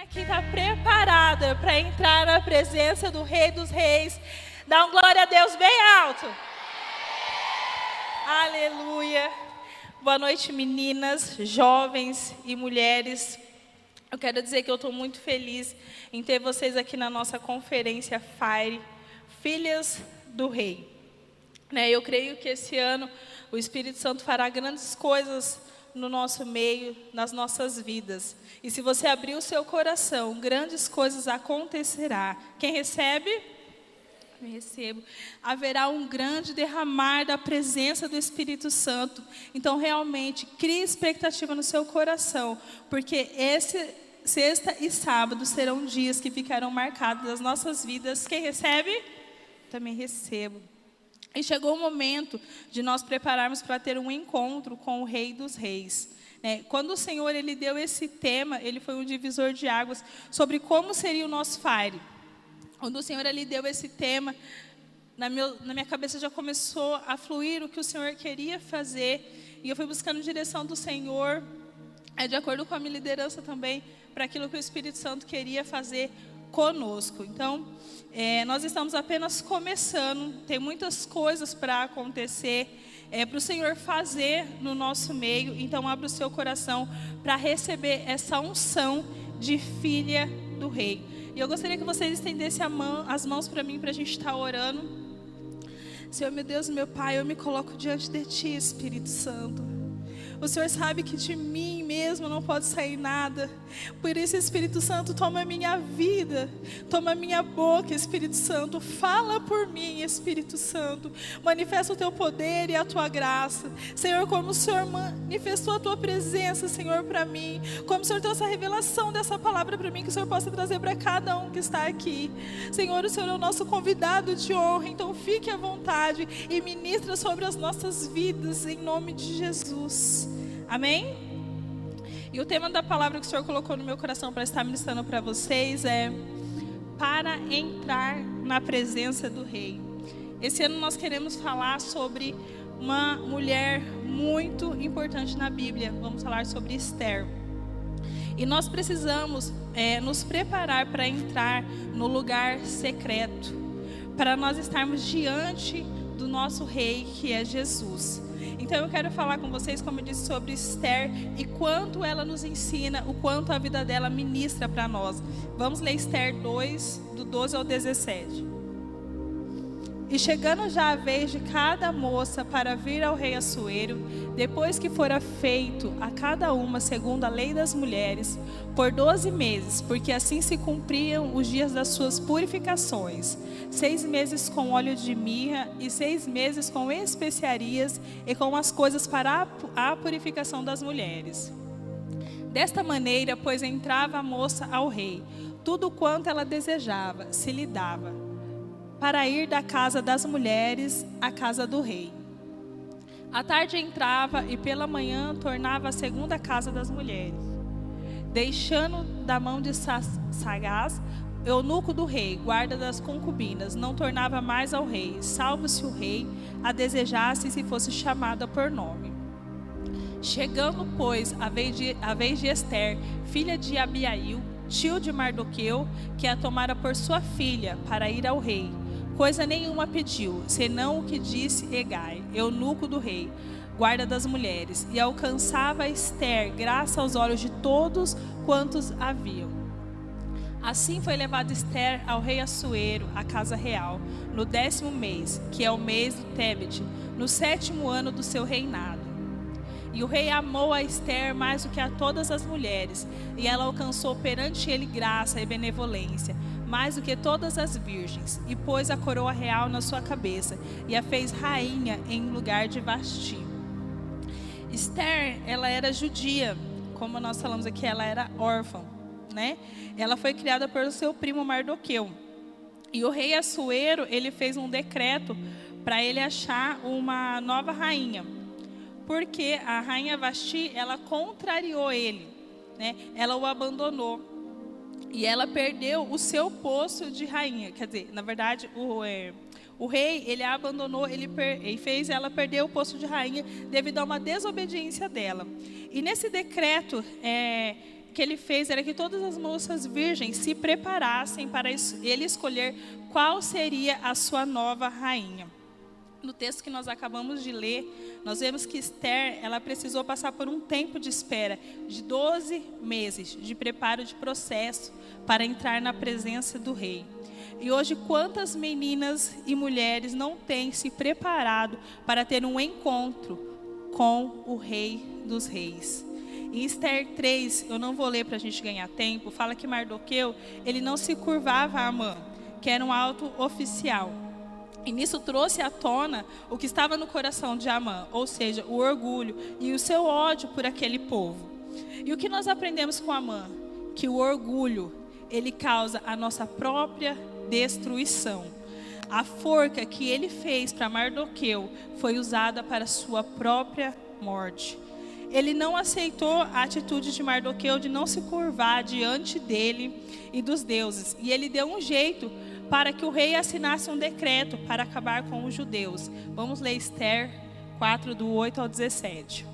aqui está preparada para entrar na presença do Rei dos Reis, dá um glória a Deus bem alto. Aleluia. Boa noite, meninas, jovens e mulheres. Eu quero dizer que eu estou muito feliz em ter vocês aqui na nossa conferência Fire, Filhas do Rei. Eu creio que esse ano o Espírito Santo fará grandes coisas no nosso meio, nas nossas vidas. E se você abrir o seu coração, grandes coisas acontecerá. Quem recebe? Eu recebo. Haverá um grande derramar da presença do Espírito Santo. Então, realmente, crie expectativa no seu coração, porque sexta e sábado serão dias que ficarão marcados nas nossas vidas. Quem recebe? Também recebo. E chegou o momento de nós prepararmos para ter um encontro com o Rei dos Reis. Quando o Senhor ele deu esse tema, ele foi um divisor de águas sobre como seria o nosso Fire. Quando o Senhor ele deu esse tema, na minha cabeça já começou a fluir o que o Senhor queria fazer. E eu fui buscando direção do Senhor, de acordo com a minha liderança também, para aquilo que o Espírito Santo queria fazer conosco. Então, nós estamos apenas começando, tem muitas coisas para acontecer, para o Senhor fazer no nosso meio. Então, abra o seu coração para receber essa unção de filha do Rei. E eu gostaria que vocês estendessem as mãos para mim, para a gente estar orando. Senhor, meu Deus, meu Pai, eu me coloco diante de Ti, Espírito Santo. O Senhor sabe que de mim mesmo não pode sair nada. Por isso, Espírito Santo, toma a minha vida, toma a minha boca, Espírito Santo. Fala por mim, Espírito Santo. Manifesta o Teu poder e a Tua graça. Senhor, como o Senhor manifestou a Tua presença, Senhor, para mim. Como o Senhor trouxe a revelação dessa palavra para mim, que o Senhor possa trazer para cada um que está aqui. Senhor, o Senhor é o nosso convidado de honra. Então fique à vontade e ministra sobre as nossas vidas, em nome de Jesus. Amém? E o tema da palavra que o Senhor colocou no meu coração para estar ministrando para vocês é para entrar na presença do Rei. Esse ano nós queremos falar sobre uma mulher muito importante na Bíblia. Vamos falar sobre Esther. E nós precisamos nos preparar para entrar no lugar secreto, para nós estarmos diante do nosso Rei, que é Jesus. Então eu quero falar com vocês, como eu disse, sobre Esther e quanto ela nos ensina, o quanto a vida dela ministra para nós. Vamos ler Esther 2, do 12 ao 17. E chegando já a vez de cada moça para vir ao rei Assuero, depois que fora feito a cada uma segundo a lei das mulheres, por 12 meses, porque assim se cumpriam os dias das suas purificações, 6 meses com óleo de mirra e 6 meses com especiarias e com as coisas para a purificação das mulheres. Desta maneira, pois entrava a moça ao rei, tudo quanto ela desejava se lhe dava, para ir da casa das mulheres à casa do rei. À tarde entrava e pela manhã tornava à segunda casa das mulheres, deixando da mão de Sagaz, eunuco do rei, guarda das concubinas, não tornava mais ao rei, salvo se o rei a desejasse e se fosse chamada por nome. Chegando, pois, a vez de Esther, filha de Abiail, tio de Mardoqueu, que a tomara por sua filha para ir ao rei, coisa nenhuma pediu, senão o que disse Hegai, eunuco do rei, guarda das mulheres, e alcançava Esther graça aos olhos de todos quantos haviam. Assim foi levada Esther ao rei Assuero, à casa real, no 10º mês, que é o mês do Tebete, no 7º ano do seu reinado. E o rei amou a Esther mais do que a todas as mulheres, e ela alcançou perante ele graça e benevolência, mais do que todas as virgens, e pôs a coroa real na sua cabeça, e a fez rainha em lugar de Vasti. Esther, ela era judia, como nós falamos aqui, ela era órfã, Ela foi criada por seu primo Mardoqueu. E o rei Assuero, ele fez um decreto para ele achar uma nova rainha, porque a rainha Vasti, ela contrariou ele, Ela o abandonou. E ela perdeu o seu posto de rainha. Quer dizer, na verdade, o rei, ele a abandonou, ele fez ela perder o posto de rainha devido a uma desobediência dela. E nesse decreto, que ele fez era que todas as moças virgens se preparassem para ele escolher qual seria a sua nova rainha. No texto que nós acabamos de ler, nós vemos que Esther, ela precisou passar por um tempo de espera de 12 meses de preparo de processo para entrar na presença do rei. E hoje, quantas meninas e mulheres não têm se preparado para ter um encontro com o Rei dos Reis? Em Esther 3, eu não vou ler para a gente ganhar tempo, fala que Mardoqueu, ele não se curvava a Amã, que era um alto oficial. E nisso trouxe à tona o que estava no coração de Amã, ou seja, o orgulho e o seu ódio por aquele povo. E o que nós aprendemos com Amã? Que o orgulho, ele causa a nossa própria destruição. A forca que ele fez para Mardoqueu foi usada para a sua própria morte. Ele não aceitou a atitude de Mardoqueu de não se curvar diante dele e dos deuses. E ele deu um jeito para que o rei assinasse um decreto para acabar com os judeus. Vamos ler Esther 4, do 8 ao 17.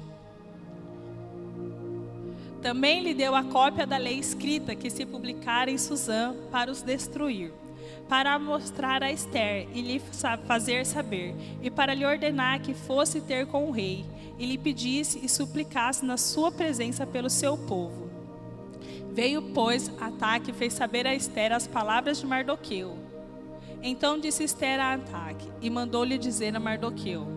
Também lhe deu a cópia da lei escrita que se publicara em Susã para os destruir, para mostrar a Esther e lhe fazer saber, e para lhe ordenar que fosse ter com o rei, e lhe pedisse e suplicasse na sua presença pelo seu povo. Veio, pois, Ataque e fez saber a Esther as palavras de Mardoqueu. Então disse Esther a Ataque, e mandou-lhe dizer a Mardoqueu: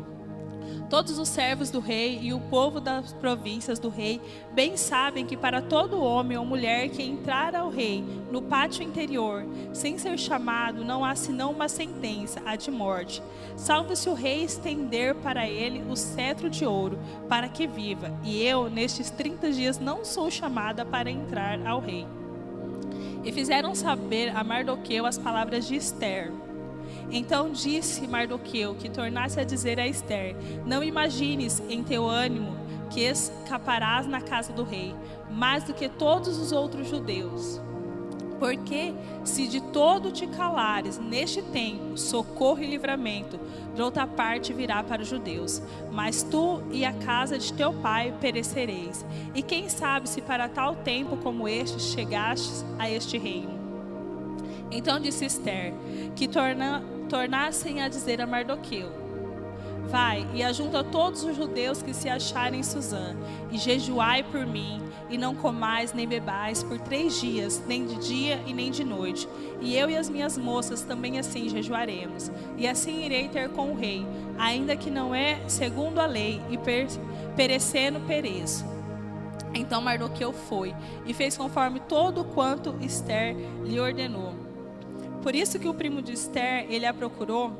todos os servos do rei e o povo das províncias do rei bem sabem que para todo homem ou mulher que entrar ao rei no pátio interior, sem ser chamado, não há senão uma sentença, a de morte, salvo se o rei estender para ele o cetro de ouro, para que viva. E eu, nestes 30 dias, não sou chamada para entrar ao rei. E fizeram saber a Mardoqueu as palavras de Esther. Então disse Mardoqueu que tornasse a dizer a Esther: não imagines em teu ânimo que escaparás na casa do rei, mais do que todos os outros judeus. Porque se de todo te calares neste tempo, socorro e livramento, de outra parte virá para os judeus. Mas tu e a casa de teu pai perecereis. E quem sabe se para tal tempo como este chegastes a este reino. Então disse Esther, que tornassem a dizer a Mardoqueu: vai e ajunta todos os judeus que se acharem em Susã, e jejuai por mim, e não comais nem bebais por 3 dias, nem de dia e nem de noite. E eu e as minhas moças também assim jejuaremos. E assim irei ter com o rei, ainda que não é segundo a lei, e perecendo pereço. Então Mardoqueu foi, e fez conforme todo quanto Esther lhe ordenou. Por isso que o primo de Esther, ele a procurou,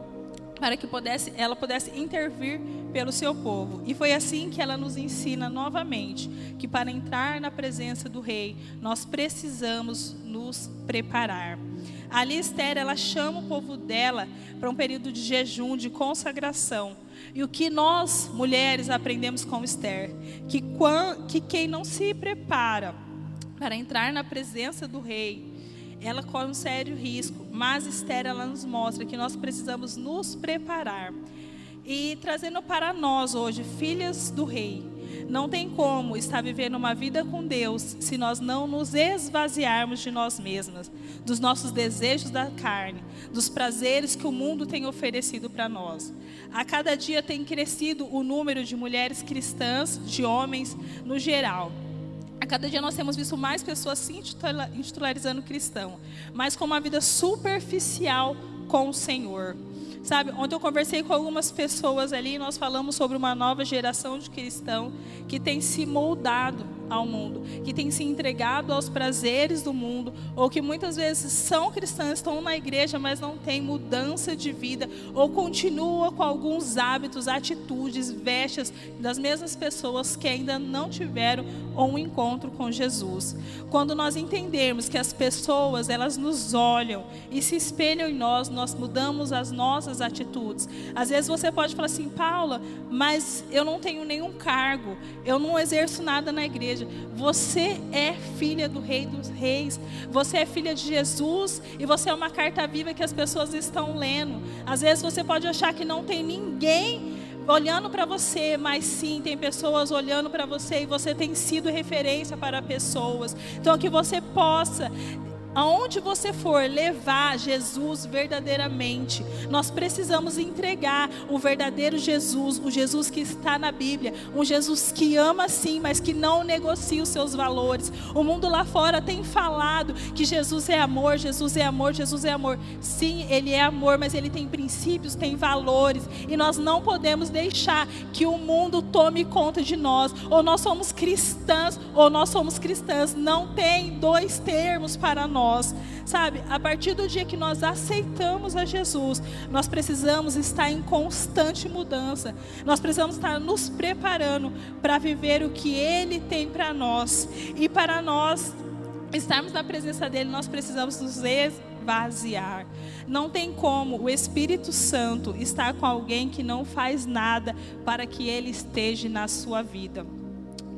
para que ela pudesse intervir pelo seu povo. E foi assim que ela nos ensina novamente, que para entrar na presença do rei, nós precisamos nos preparar. Ali Esther, ela chama o povo dela para um período de jejum, de consagração. E o que nós, mulheres, aprendemos com Esther? Que quem não se prepara para entrar na presença do rei, ela corre um sério risco, mas Esther, ela nos mostra que nós precisamos nos preparar. E trazendo para nós hoje, filhas do rei, não tem como estar vivendo uma vida com Deus se nós não nos esvaziarmos de nós mesmas, dos nossos desejos da carne, dos prazeres que o mundo tem oferecido para nós. A cada dia tem crescido o número de mulheres cristãs, de homens no geral. A cada dia nós temos visto mais pessoas se intitularizando cristão, mas com uma vida superficial com o Senhor. Sabe, ontem eu conversei com algumas pessoas ali e nós falamos sobre uma nova geração de cristão que tem se moldado ao mundo, que tem se entregado aos prazeres do mundo, ou que muitas vezes são cristãs, estão na igreja, mas não tem mudança de vida, ou continua com alguns hábitos, atitudes, vestes das mesmas pessoas que ainda não tiveram um encontro com Jesus. Quando nós entendermos que as pessoas, elas nos olham e se espelham em nós, nós mudamos as nossas atitudes. Às vezes você pode falar assim: Paula, mas eu não tenho nenhum cargo, eu não exerço nada na igreja. Você é filha do Rei dos Reis, você é filha de Jesus e você é uma carta viva que as pessoas estão lendo. Às vezes você pode achar que não tem ninguém olhando para você, mas sim, tem pessoas olhando para você e você tem sido referência para pessoas. Então, que você possa, aonde você for, levar Jesus verdadeiramente. Nós precisamos entregar o verdadeiro Jesus, o Jesus que está na Bíblia, um Jesus que ama sim, mas que não negocia os seus valores. O mundo lá fora tem falado que Jesus é amor, Jesus é amor, Jesus é amor. Sim, Ele é amor, mas Ele tem princípios, tem valores, e nós não podemos deixar que o mundo tome conta de nós. Ou nós somos cristãs, ou nós somos cristãs. Não tem dois termos para nós. Sabe, a partir do dia que nós aceitamos a Jesus, nós precisamos estar em constante mudança. Nós precisamos estar nos preparando para viver o que Ele tem para nós. E para nós estarmos na presença dEle, nós precisamos nos esvaziar. Não tem como o Espírito Santo estar com alguém que não faz nada para que Ele esteja na sua vida.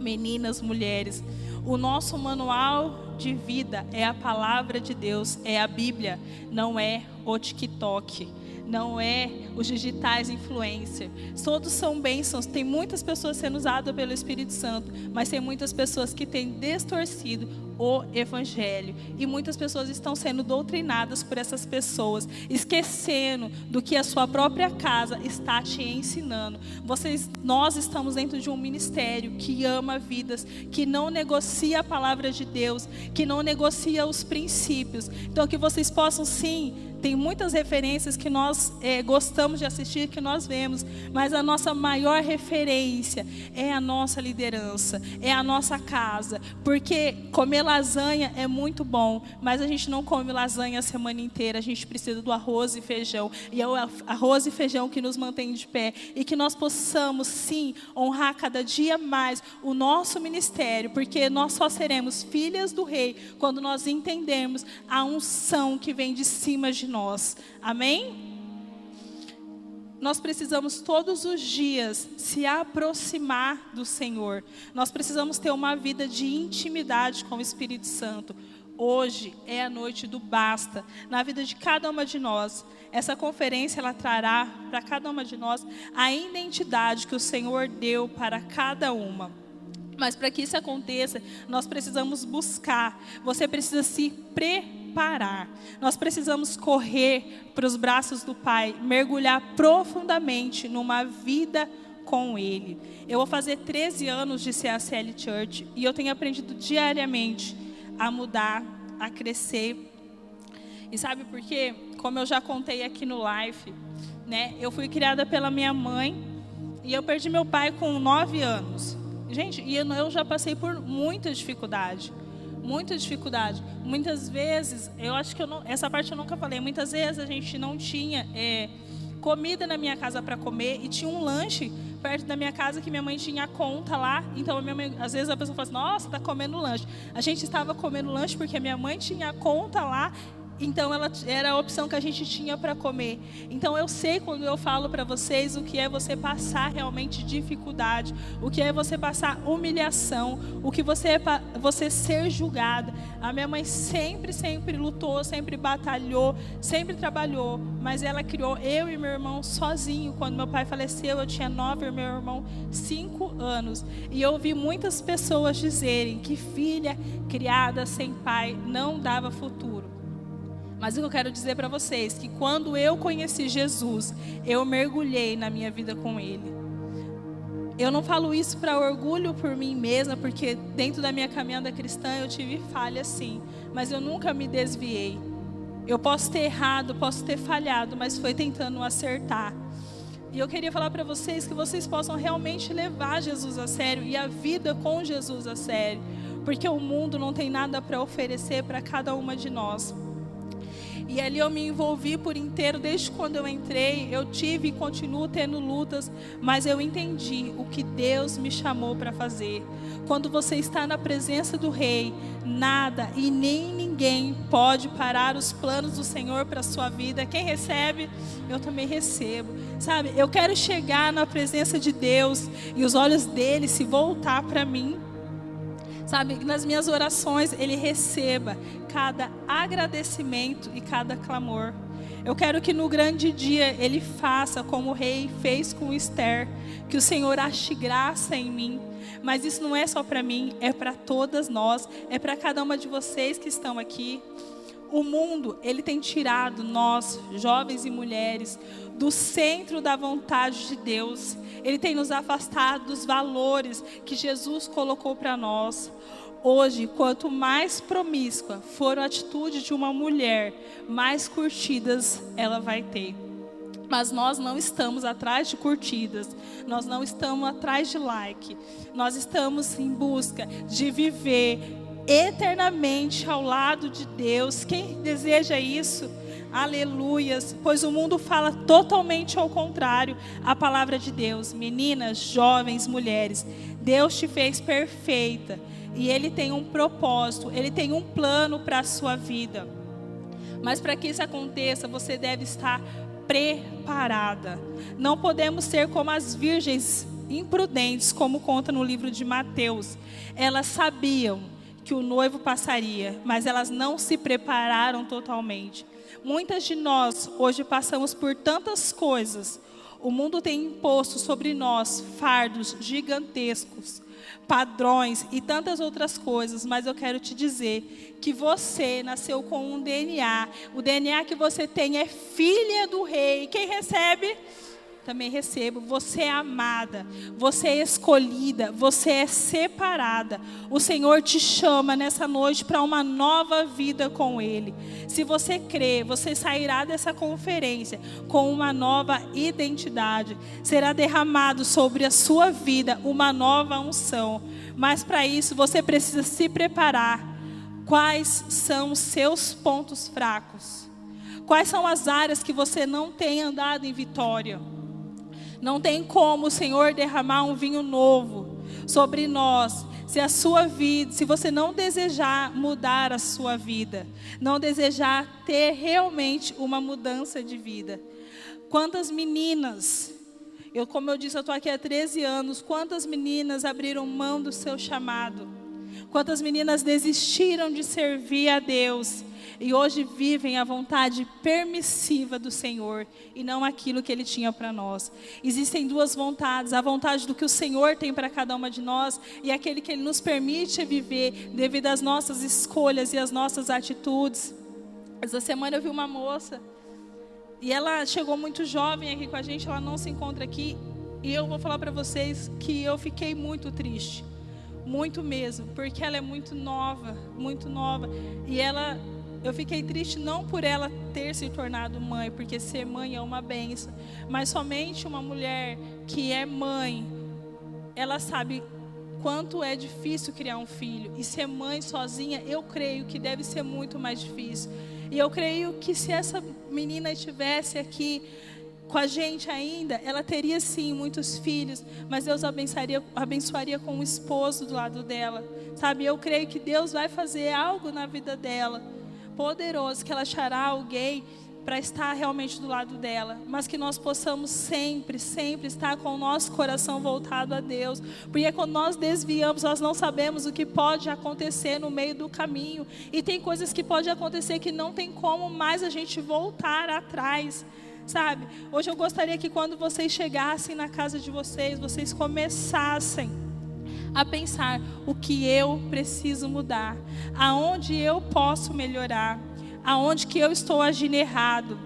Meninas, mulheres, o nosso manual de vida é a palavra de Deus, é a Bíblia, não é o TikTok, não é os digitais influencer. Todos são bênçãos. Tem muitas pessoas sendo usadas pelo Espírito Santo, mas tem muitas pessoas que têm distorcido o Evangelho, e muitas pessoas estão sendo doutrinadas por essas pessoas, esquecendo do que a sua própria casa está te ensinando. Nós estamos dentro de um ministério que ama vidas, que não negocia a palavra de Deus, que não negocia os princípios. Então, que vocês possam sim. Tem muitas referências que nós gostamos de assistir, que nós vemos, mas a nossa maior referência é a nossa liderança, é a nossa casa. Porque comer lasanha é muito bom, mas a gente não come lasanha a semana inteira. A gente precisa do arroz e feijão, e é o arroz e feijão que nos mantém de pé. E que nós possamos sim honrar cada dia mais o nosso ministério, porque nós só seremos filhas do Rei quando nós entendermos a unção que vem de cima de nós. Amém? Nós precisamos todos os dias se aproximar do Senhor. Nós precisamos ter uma vida de intimidade com o Espírito Santo. Hoje é a noite do basta na vida de cada uma de nós. Essa conferência ela trará para cada uma de nós a identidade que o Senhor deu para cada uma. Mas para que isso aconteça, nós precisamos buscar. Você precisa se preparar. Nós precisamos correr para os braços do Pai, mergulhar profundamente numa vida com Ele. Eu vou fazer 13 anos de CACL Church e eu tenho aprendido diariamente a mudar, a crescer. E sabe por quê? Como eu já contei aqui no Life, né? Eu fui criada pela minha mãe e eu perdi meu pai com 9 anos. Gente, e eu já passei por muita dificuldade. Muita dificuldade. Muitas vezes, eu acho que essa parte eu nunca falei. Muitas vezes a gente não tinha comida na minha casa para comer e tinha um lanche perto da minha casa que minha mãe tinha conta lá. Então, a minha mãe, às vezes a pessoa fala assim, nossa, está comendo lanche. A gente estava comendo lanche porque a minha mãe tinha conta lá. Então, ela era a opção que a gente tinha para comer. Então, eu sei quando eu falo para vocês o que é você passar realmente dificuldade, o que é você passar humilhação, o que você ser julgada. A minha mãe sempre lutou, sempre batalhou, sempre trabalhou, mas ela criou eu e meu irmão sozinho. Quando meu pai faleceu, eu tinha 9 e meu irmão 5 anos. E eu ouvi muitas pessoas dizerem que filha criada sem pai não dava futuro. Mas o que eu quero dizer para vocês, que quando eu conheci Jesus, eu mergulhei na minha vida com Ele. Eu não falo isso para orgulho por mim mesma, porque dentro da minha caminhada cristã eu tive falha sim, mas eu nunca me desviei. Eu posso ter errado, posso ter falhado, mas foi tentando acertar. E eu queria falar para vocês que vocês possam realmente levar Jesus a sério e a vida com Jesus a sério, porque o mundo não tem nada para oferecer para cada uma de nós. E ali eu me envolvi por inteiro, desde quando eu entrei, eu tive e continuo tendo lutas, mas eu entendi o que Deus me chamou para fazer. Quando você está na presença do Rei, nada e nem ninguém pode parar os planos do Senhor para a sua vida. Quem recebe, eu também recebo. Sabe, eu quero chegar na presença de Deus e os olhos dele se voltar para mim. Sabe, nas minhas orações Ele receba cada agradecimento e cada clamor. Eu quero que no grande dia Ele faça como o rei fez com Esther, que o Senhor ache graça em mim. Mas isso não é só para mim, é para todas nós, é para cada uma de vocês que estão aqui. O mundo, ele tem tirado nós, jovens e mulheres, do centro da vontade de Deus. Ele tem nos afastado dos valores que Jesus colocou para nós. Hoje, quanto mais promíscua for a atitude de uma mulher, mais curtidas ela vai ter. Mas nós não estamos atrás de curtidas, nós não estamos atrás de like, nós estamos em busca de viver eternamente ao lado de Deus. Quem deseja isso? Aleluias, pois o mundo fala totalmente ao contrário à palavra de Deus. Meninas, jovens, mulheres, Deus te fez perfeita e Ele tem um propósito, Ele tem um plano para a sua vida. Mas para que isso aconteça, você deve estar preparada. Não podemos ser como as virgens imprudentes, como conta no livro de Mateus. Elas sabiam que o noivo passaria, mas elas não se prepararam totalmente. Muitas de nós hoje passamos por tantas coisas. O mundo tem imposto sobre nós fardos gigantescos, padrões e tantas outras coisas, mas eu quero te dizer que você nasceu com um DNA. O DNA que você tem é filha do rei. Quem recebe? Também recebo. Você é amada, você é escolhida, você é separada. O Senhor te chama nessa noite para uma nova vida com Ele. Se você crê, você sairá dessa conferência com uma nova identidade. Será derramado sobre a sua vida uma nova unção. Mas para isso você precisa se preparar. Quais são os seus pontos fracos? Quais são as áreas que você não tem andado em vitória? Não tem como o Senhor derramar um vinho novo sobre nós, se a sua vida, se você não desejar mudar a sua vida, não desejar ter realmente uma mudança de vida. Quantas meninas, como eu disse, eu estou aqui há 13 anos, quantas meninas abriram mão do seu chamado? Quantas meninas desistiram de servir a Deus e hoje vivem a vontade permissiva do Senhor e não aquilo que Ele tinha para nós? Existem duas vontades, a vontade do que o Senhor tem para cada uma de nós e aquele que Ele nos permite viver devido às nossas escolhas e às nossas atitudes. Essa semana eu vi uma moça e ela chegou muito jovem aqui com a gente, ela não se encontra aqui e eu vou falar para vocês que eu fiquei muito triste. Muito mesmo, porque ela é muito nova, e eu fiquei triste não por ela ter se tornado mãe, porque ser mãe é uma bênção, mas somente uma mulher que é mãe, ela sabe quanto é difícil criar um filho, e ser mãe sozinha, eu creio que deve ser muito mais difícil, e eu creio que se essa menina estivesse aqui com a gente ainda, ela teria sim muitos filhos, mas Deus abençoaria com um esposo do lado dela, sabe? Eu creio que Deus vai fazer algo na vida dela, poderoso, que ela achará alguém para estar realmente do lado dela, mas que nós possamos sempre estar com o nosso coração voltado a Deus, porque quando nós desviamos, nós não sabemos o que pode acontecer no meio do caminho, e tem coisas que podem acontecer que não tem como mais a gente voltar atrás. Sabe, hoje eu gostaria que quando vocês chegassem na casa de vocês, vocês começassem a pensar o que eu preciso mudar, aonde eu posso melhorar, aonde que eu estou agindo errado.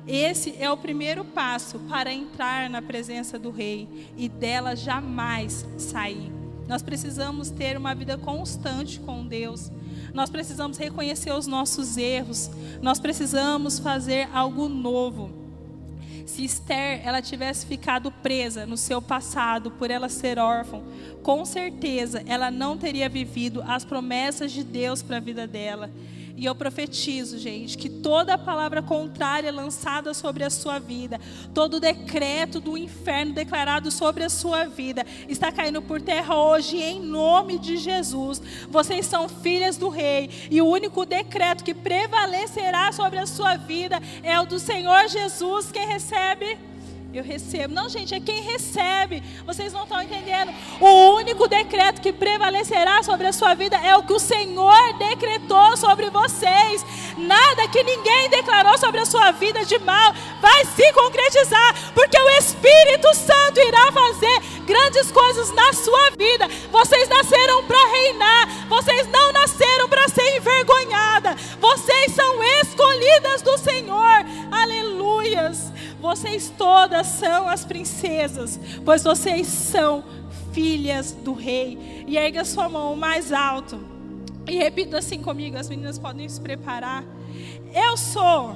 Esse é o primeiro passo para entrar na presença do Rei e dela jamais sair. Nós precisamos ter uma vida constante com Deus. Nós precisamos reconhecer os nossos erros. Nós precisamos fazer algo novo. Se Esther, ela tivesse ficado presa no seu passado por ela ser órfã, com certeza ela não teria vivido as promessas de Deus para a vida dela. E eu profetizo, gente, que toda palavra contrária lançada sobre a sua vida, todo decreto do inferno declarado sobre a sua vida, está caindo por terra hoje em nome de Jesus. Vocês são filhas do Rei e o único decreto que prevalecerá sobre a sua vida é o do Senhor Jesus. Quem recebe? Eu recebo. Não, gente, é quem recebe. Vocês não estão entendendo. O único decreto que prevalecerá sobre a sua vida é o que o Senhor decretou sobre vocês. Nada nada que ninguém declarou sobre a sua vida de mal vai se concretizar, porque o Espírito Santo irá fazer grandes coisas na sua vida. Vocês nasceram para reinar, vocês não nasceram para ser envergonhada, vocês são escolhidas do Senhor, aleluias. Vocês todas são as princesas, pois vocês são filhas do rei. E erga sua mão mais alto e repita assim comigo, as meninas podem se preparar. Eu sou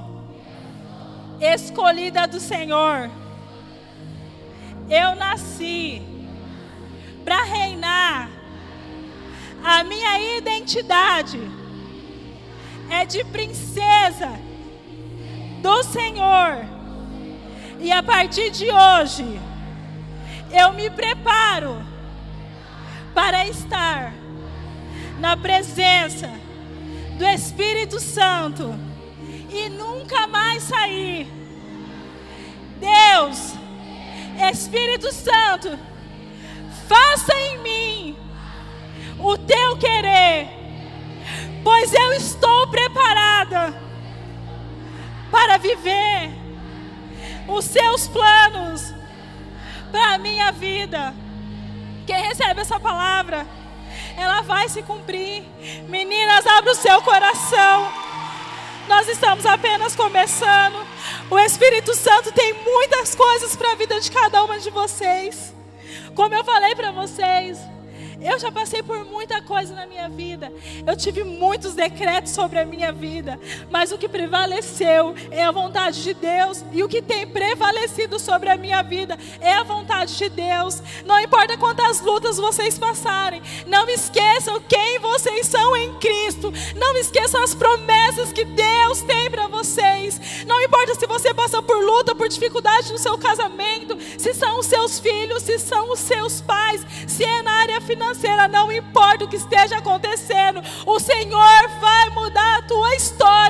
escolhida do Senhor. Eu nasci para reinar. A minha identidade é de princesa do Senhor. E a partir de hoje, eu me preparo para estar na presença do Espírito Santo e nunca mais sair. Deus, Espírito Santo, faça em mim o teu querer, pois eu estou preparada para viver os seus planos para a minha vida. Quem recebe essa palavra, ela vai se cumprir. Meninas, abra o seu coração. Nós estamos apenas começando. O Espírito Santo tem muitas coisas para a vida de cada uma de vocês. Como eu falei para vocês, eu já passei por muita coisa na minha vida. Eu tive muitos decretos sobre a minha vida. Mas o que prevaleceu é a vontade de Deus. E o que tem prevalecido sobre a minha vida é a vontade de Deus. Não importa quantas lutas vocês passarem. Não esqueçam quem vocês são em Cristo. Não esqueçam as promessas que Deus tem para vocês. Não importa se você passa por luta, por dificuldade no seu casamento, se são os seus filhos, se são os seus pais, se é na área financeira, não importa o que esteja acontecendo, o Senhor vai mudar a tua história.